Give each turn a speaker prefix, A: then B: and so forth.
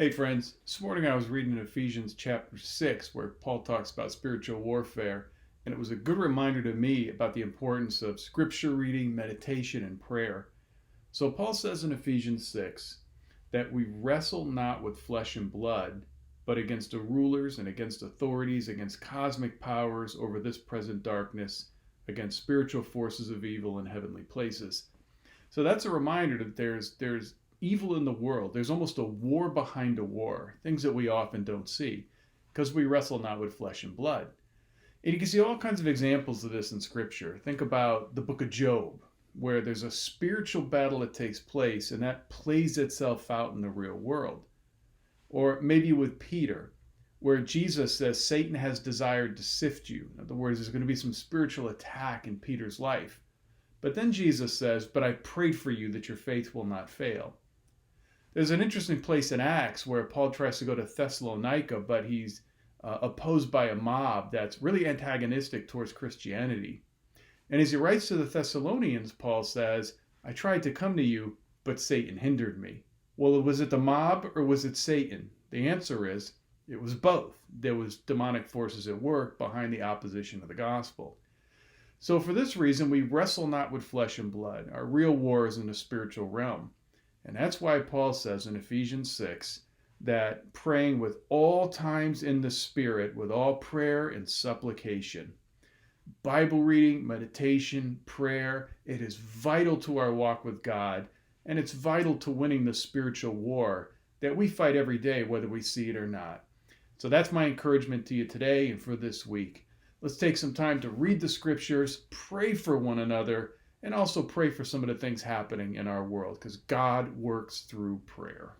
A: Hey friends, this morning I was reading Ephesians chapter 6 where Paul talks about spiritual warfare, and it was a good reminder to me about the importance of scripture reading, meditation, and prayer. So Paul says in Ephesians 6 that we wrestle not with flesh and blood, but against the rulers and against authorities, against cosmic powers over this present darkness, against spiritual forces of evil in heavenly places. So that's a reminder that there's evil in the world. There's almost a war behind a war, things that we often don't see, because we wrestle not with flesh and blood. And you can see all kinds of examples of this in Scripture. Think about the book of Job, where there's a spiritual battle that takes place, and that plays itself out in the real world. Or maybe with Peter, where Jesus says Satan has desired to sift you. In other words, there's going to be some spiritual attack in Peter's life. But then Jesus says, but I prayed for you that your faith will not fail. There's an interesting place in Acts where Paul tries to go to Thessalonica, but he's opposed by a mob that's really antagonistic towards Christianity. And as he writes to the Thessalonians, Paul says, I tried to come to you, but Satan hindered me. Well, was it the mob or was it Satan? The answer is, it was both. There was demonic forces at work behind the opposition of the gospel. So for this reason, we wrestle not with flesh and blood. Our real war is in the spiritual realm. And that's why Paul says in Ephesians 6 that praying with all times in the Spirit, with all prayer and supplication. Bible reading, meditation, prayer, it is vital to our walk with God, and it's vital to winning the spiritual war that we fight every day, whether we see it or not. So that's my encouragement to you today and for this week. Let's take some time to read the scriptures, pray for one another, and also pray for some of the things happening in our world, because God works through prayer.